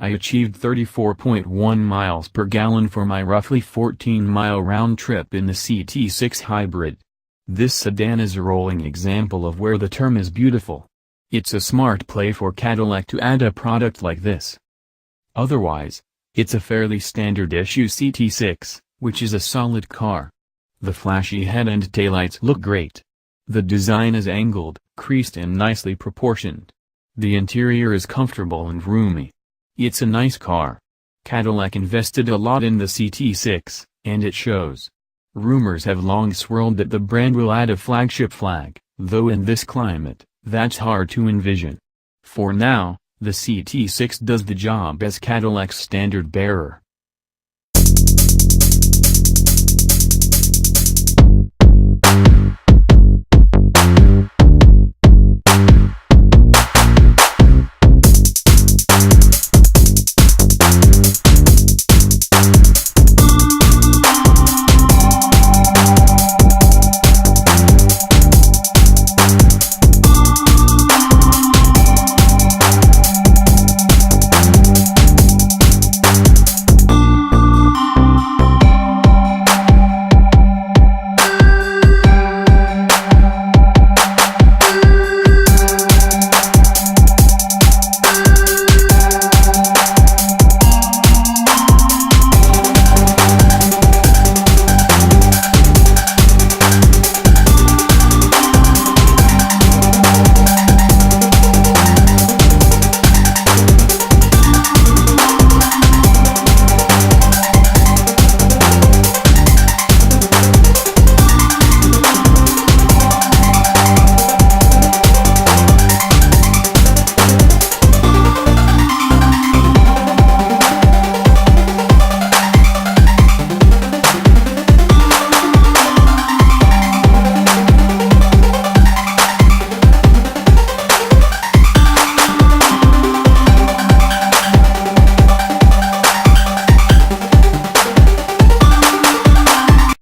I achieved 34.1 miles per gallon for my roughly 14-mile round trip in the CT6 hybrid. This sedan is a rolling example of where the term is beautiful. It's a smart play for Cadillac to add a product like this. Otherwise, it's a fairly standard-issue CT6, which is a solid car. The flashy head and taillights look great. The design is angled, creased and nicely proportioned. The interior is comfortable and roomy. It's a nice car. Cadillac invested a lot in the CT6, and it shows. Rumors have long swirled that the brand will add a flagship flag, though in this climate, that's hard to envision. For now, the CT6 does the job as Cadillac's standard bearer.